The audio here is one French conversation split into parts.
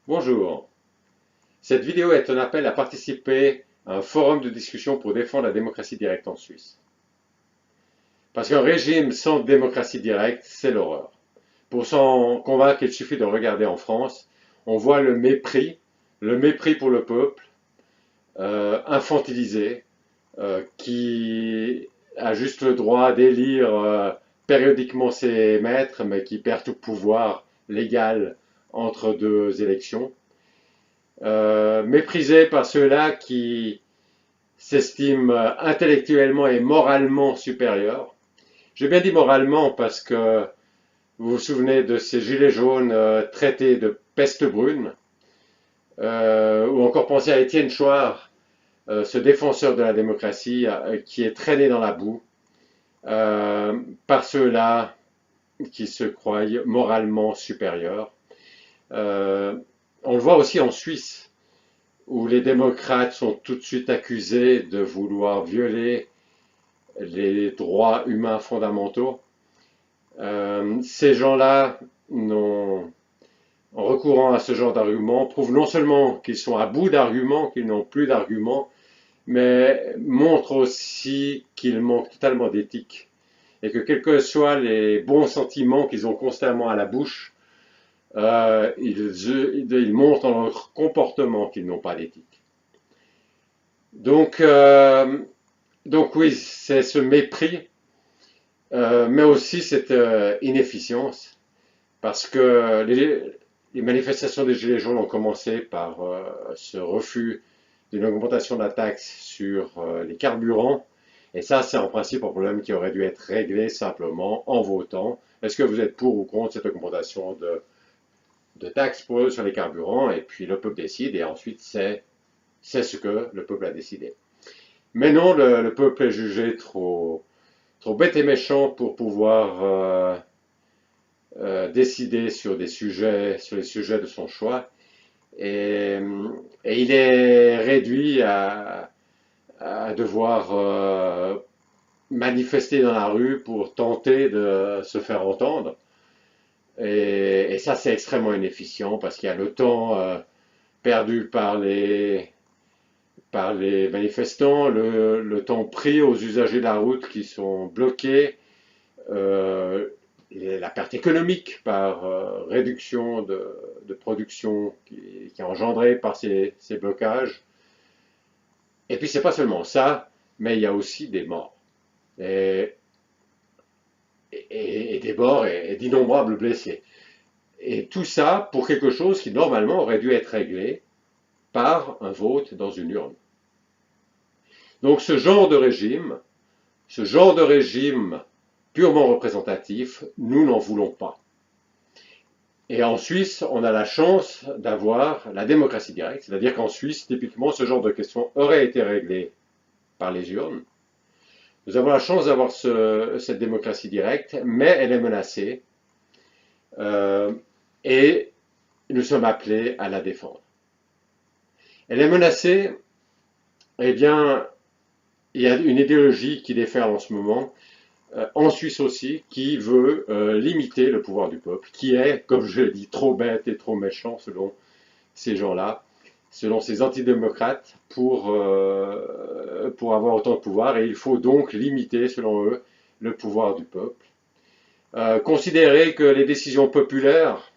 Bonjour. Cette vidéo est un appel à participer à un forum de discussion pour défendre la démocratie directe en Suisse. Parce qu'un régime sans démocratie directe, c'est l'horreur. Pour s'en convaincre, il suffit de regarder en France. On voit le mépris pour le peuple, infantilisé, qui a juste le droit d'élire périodiquement ses maîtres, mais qui perd tout pouvoir légal entre deux élections. Méprisé par ceux-là qui s'estiment intellectuellement et moralement supérieurs. J'ai bien dit moralement parce que vous vous souvenez de ces gilets jaunes traités de peste brune, ou encore pensez à Étienne Chouard, ce défenseur de la démocratie qui est traîné dans la boue par ceux-là qui se croient moralement supérieurs. On le voit aussi en Suisse, où les démocrates sont tout de suite accusés de vouloir violer les droits humains fondamentaux. Ces gens-là, en recourant à ce genre d'arguments, prouvent non seulement qu'ils sont à bout d'arguments, qu'ils n'ont plus d'arguments, mais montrent aussi qu'ils manquent totalement d'éthique. Et que quels que soient les bons sentiments qu'ils ont constamment à la bouche, ils montrent dans leur comportement qu'ils n'ont pas d'éthique. Donc oui, c'est ce mépris, mais aussi cette inefficience, parce que les manifestations des Gilets jaunes ont commencé par ce refus d'une augmentation de la taxe sur les carburants, et ça c'est en principe un problème qui aurait dû être réglé simplement en votant. Est-ce que vous êtes pour ou contre cette augmentation de taxes sur les carburants, et puis le peuple décide, et ensuite c'est ce que le peuple a décidé. Mais non, le peuple est jugé trop bête et méchant pour pouvoir décider sur les sujets de son choix. Et il est réduit à devoir manifester dans la rue pour tenter de se faire entendre. Et ça, c'est extrêmement inefficient parce qu'il y a le temps perdu par les manifestants, le temps pris aux usagers de la route qui sont bloqués, la perte économique par réduction de production qui est engendrée par ces blocages. Et puis c'est pas seulement ça, mais il y a aussi des morts. Et des morts et d'innombrables blessés. Et tout ça pour quelque chose qui normalement aurait dû être réglé par un vote dans une urne. Donc ce genre de régime purement représentatif, nous n'en voulons pas. Et en Suisse, on a la chance d'avoir la démocratie directe, c'est-à-dire qu'en Suisse, typiquement, ce genre de questions aurait été réglé par les urnes. Nous avons la chance d'avoir cette démocratie directe, mais elle est menacée et nous sommes appelés à la défendre. Elle est menacée, eh bien, il y a une idéologie qui déferle en ce moment, en Suisse aussi, qui veut limiter le pouvoir du peuple, qui est, comme je l'ai dit, trop bête et trop méchant selon ces gens-là, selon ces antidémocrates, pour avoir autant de pouvoir, et il faut donc limiter, selon eux, le pouvoir du peuple. Considérer que les décisions populaires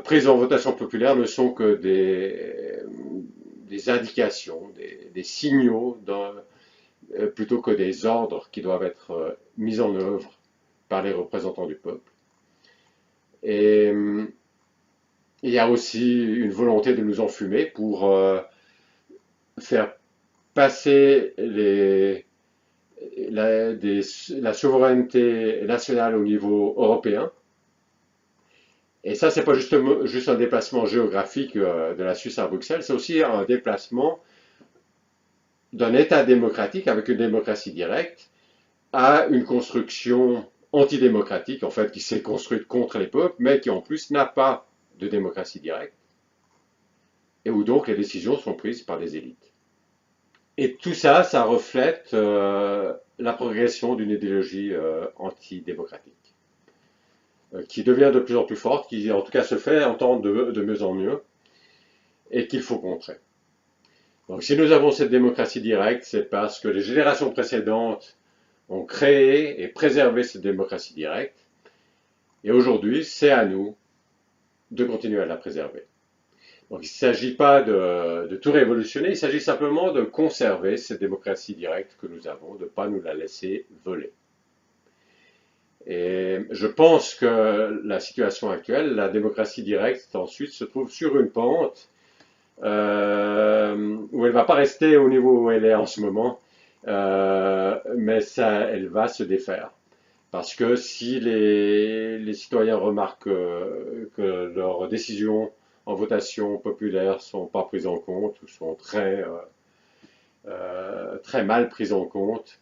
prises en votation populaire ne sont que des indications, des signaux plutôt que des ordres qui doivent être mis en œuvre par les représentants du peuple. Et il y a aussi une volonté de nous enfumer pour faire passer la souveraineté nationale au niveau européen. Et ça, c'est pas juste un déplacement géographique de la Suisse à Bruxelles, c'est aussi un déplacement d'un État démocratique avec une démocratie directe à une construction antidémocratique, en fait, qui s'est construite contre les peuples, mais qui en plus n'a pas de démocratie directe, et où donc les décisions sont prises par les élites. Et tout ça, ça reflète la progression d'une idéologie antidémocratique, qui devient de plus en plus forte, qui en tout cas se fait entendre de mieux en mieux. et qu'il faut contrer. Donc si nous avons cette démocratie directe, c'est parce que les générations précédentes ont créé et préservé cette démocratie directe, et aujourd'hui, c'est à nous de continuer à la préserver. Donc il ne s'agit pas de tout révolutionner, il s'agit simplement de conserver cette démocratie directe que nous avons, de ne pas nous la laisser voler. Et je pense que la situation actuelle, la démocratie directe ensuite se trouve sur une pente où elle ne va pas rester au niveau où elle est en ce moment, mais elle va se défaire. Parce que si les citoyens remarquent que leurs décisions en votation populaire ne sont pas prises en compte ou sont très mal prises en compte,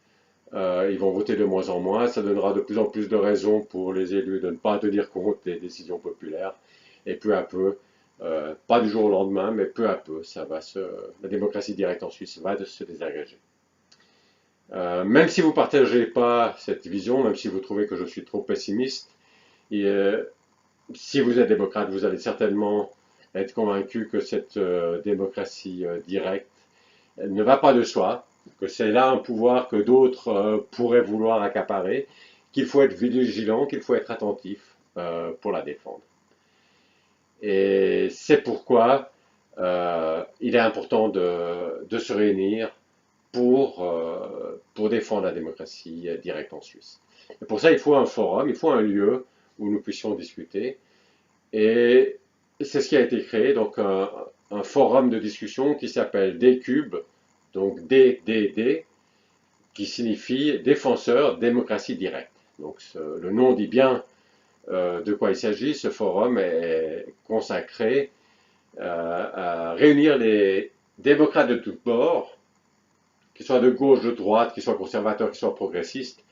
ils vont voter de moins en moins. Ça donnera de plus en plus de raisons pour les élus de ne pas tenir compte des décisions populaires. Et peu à peu, pas du jour au lendemain, mais peu à peu, la démocratie directe en Suisse va se désagréger. Même si vous ne partagez pas cette vision, même si vous trouvez que je suis trop pessimiste, si vous êtes démocrate, vous allez certainement être convaincu que cette démocratie directe ne va pas de soi, que c'est là un pouvoir que d'autres pourraient vouloir accaparer, qu'il faut être vigilant, qu'il faut être attentif pour la défendre. Et c'est pourquoi il est important de se réunir pour défendre la démocratie directe en Suisse. Et pour ça, il faut un forum, il faut un lieu où nous puissions discuter. Et c'est ce qui a été créé, donc un forum de discussion qui s'appelle D-Cube, donc DDD, qui signifie Défenseur Démocratie Directe. Donc le nom dit bien de quoi il s'agit. Ce forum est consacré à réunir les démocrates de tous bords, qu'ils soient de gauche, de droite, qu'ils soient conservateurs, qu'ils soient progressistes,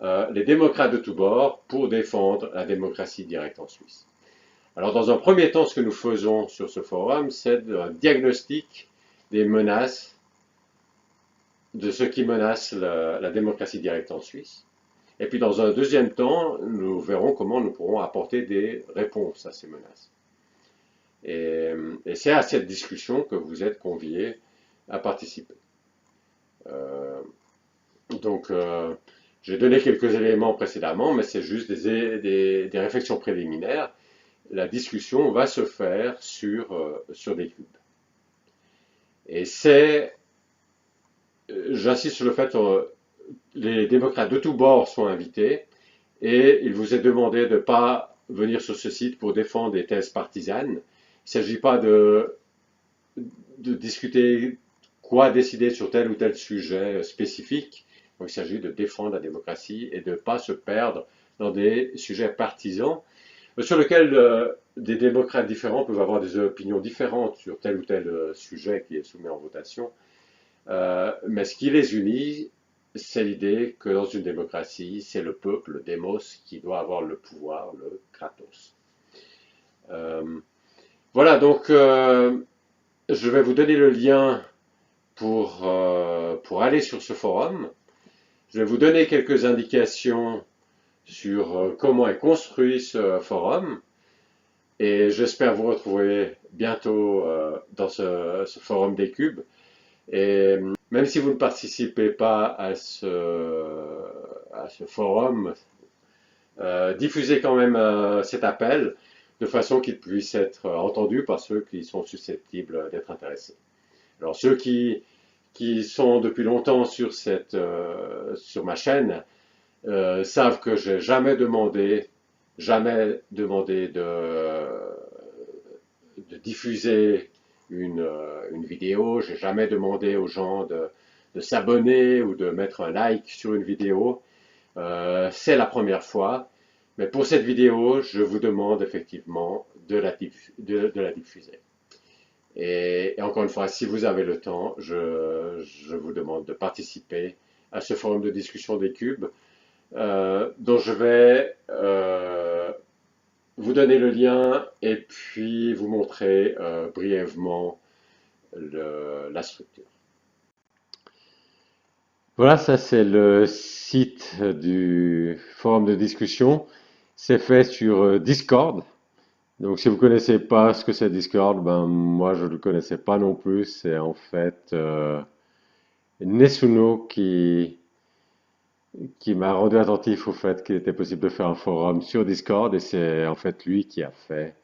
les démocrates de tous bords pour défendre la démocratie directe en Suisse. Alors dans un premier temps, ce que nous faisons sur ce forum, c'est un diagnostic des menaces, de ce qui menace la démocratie directe en Suisse. Et puis dans un deuxième temps, nous verrons comment nous pourrons apporter des réponses à ces menaces. Et c'est à cette discussion que vous êtes conviés à participer. J'ai donné quelques éléments précédemment, mais c'est juste des réflexions préliminaires. La discussion va se faire sur des cubes. Et j'insiste sur le fait que les démocrates de tous bords sont invités et il vous est demandé de ne pas venir sur ce site pour défendre des thèses partisanes. Il ne s'agit pas de discuter quoi décider sur tel ou tel sujet spécifique. Donc, il s'agit de défendre la démocratie et de ne pas se perdre dans des sujets partisans sur lesquels des démocrates différents peuvent avoir des opinions différentes sur tel ou tel sujet qui est soumis en votation. Mais ce qui les unit, c'est l'idée que dans une démocratie, c'est le peuple, le démos, qui doit avoir le pouvoir, le kratos. Voilà, donc je vais vous donner le lien pour aller sur ce forum. Je vais vous donner quelques indications sur comment est construit ce forum. Et j'espère vous retrouver bientôt dans ce forum des cubes. Et même si vous ne participez pas à ce forum, diffusez quand même cet appel de façon qu'il puisse être entendu par ceux qui sont susceptibles d'être intéressés. Alors ceux qui sont depuis longtemps sur ma chaîne savent que j'ai jamais demandé de diffuser une vidéo, j'ai jamais demandé aux gens de s'abonner ou de mettre un like sur une vidéo. C'est la première fois, mais pour cette vidéo, je vous demande effectivement de la diffuser. Et encore une fois, si vous avez le temps, je vous demande de participer à ce forum de discussion des cubes, dont je vais vous donner le lien et puis vous montrer brièvement la structure. Voilà, ça c'est le site du forum de discussion. C'est fait sur Discord. Donc si vous connaissez pas ce que c'est Discord, ben moi je ne le connaissais pas non plus. C'est en fait Nesuno qui m'a rendu attentif au fait qu'il était possible de faire un forum sur Discord et c'est en fait lui qui a fait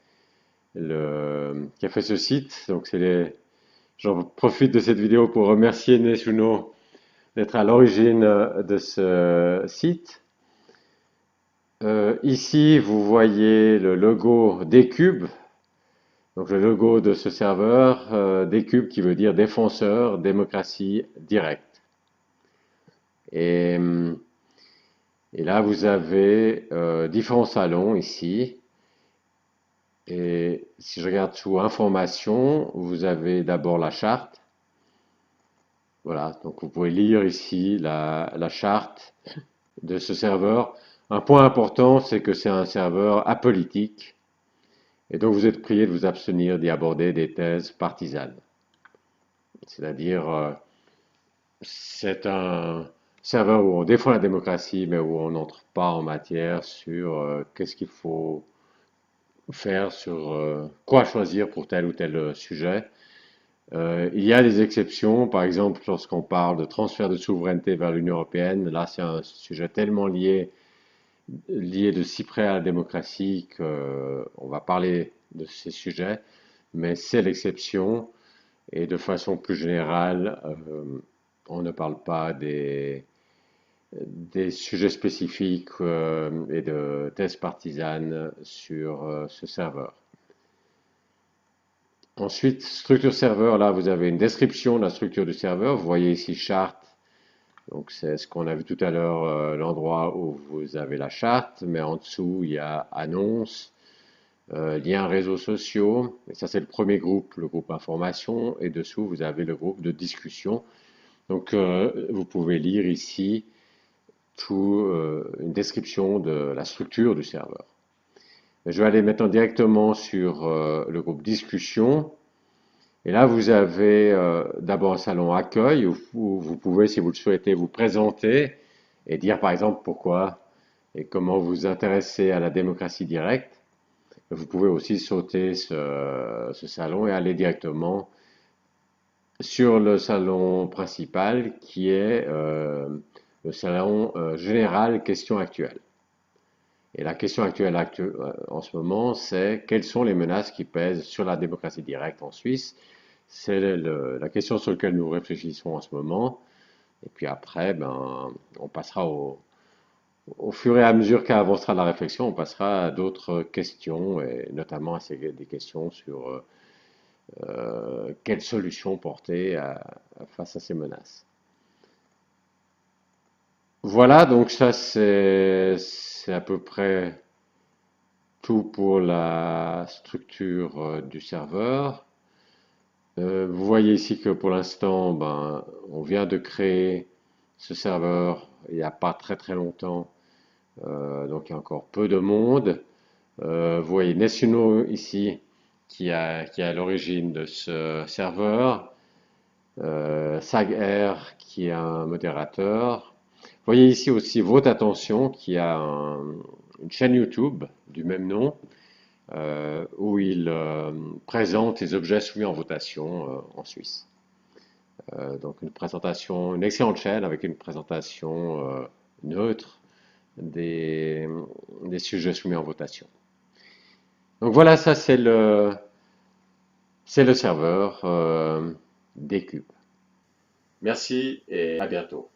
ce site. Donc j'en profite de cette vidéo pour remercier Nesuno d'être à l'origine de ce site. Ici, vous voyez le logo d'Ecube, donc le logo de ce serveur, d'Ecube qui veut dire défenseur, démocratie directe. Et, et là, vous avez différents salons ici. Et si je regarde sous information, vous avez d'abord la charte. Voilà, donc vous pouvez lire ici la charte de ce serveur. Un point important, c'est que c'est un serveur apolitique. Et donc vous êtes prié de vous abstenir d'y aborder des thèses partisanes. C'est-à-dire, c'est un serveur où on défend la démocratie, mais où on n'entre pas en matière sur qu'est-ce qu'il faut faire, sur quoi choisir pour tel ou tel sujet. Il y a des exceptions, par exemple lorsqu'on parle de transfert de souveraineté vers l'Union européenne, là c'est un sujet tellement lié de si près à la démocratie qu'on va parler de ces sujets, mais c'est l'exception et de façon plus générale, on ne parle pas des sujets spécifiques et de thèses partisanes sur ce serveur. Ensuite, structure serveur, là vous avez une description de la structure du serveur. Vous voyez ici charte, donc c'est ce qu'on a vu tout à l'heure, l'endroit où vous avez la charte, mais en dessous il y a annonce, liens réseaux sociaux, et ça c'est le premier groupe, le groupe information, et dessous vous avez le groupe de discussion. Donc vous pouvez lire ici une description de la structure du serveur. Je vais aller maintenant directement sur le groupe discussion. Et là, vous avez d'abord un salon accueil où vous pouvez, si vous le souhaitez, vous présenter et dire par exemple pourquoi et comment vous intéressez à la démocratie directe. Vous pouvez aussi sauter ce salon et aller directement sur le salon principal qui est le salon général questions actuelles. Et la question actuelle en ce moment, c'est quelles sont les menaces qui pèsent sur la démocratie directe en Suisse. C'est la question sur laquelle nous réfléchissons en ce moment. Et puis après, ben, on passera au fur et à mesure qu'avancera la réflexion, on passera à d'autres questions, et notamment à des questions sur quelles solutions porter face à ces menaces. Voilà, donc ça c'est à peu près tout pour la structure du serveur. Vous voyez ici que pour l'instant, ben, on vient de créer ce serveur il n'y a pas très très longtemps, donc il y a encore peu de monde. Vous voyez Nesuno ici qui est à l'origine de ce serveur, SagR qui est un modérateur. Vous voyez ici aussi Vote Attention qui a une chaîne YouTube du même nom où il présente les objets soumis en votation en Suisse. Donc une excellente chaîne avec une présentation neutre des sujets soumis en votation. Donc voilà, ça c'est le serveur d'Ecube. Merci et à bientôt.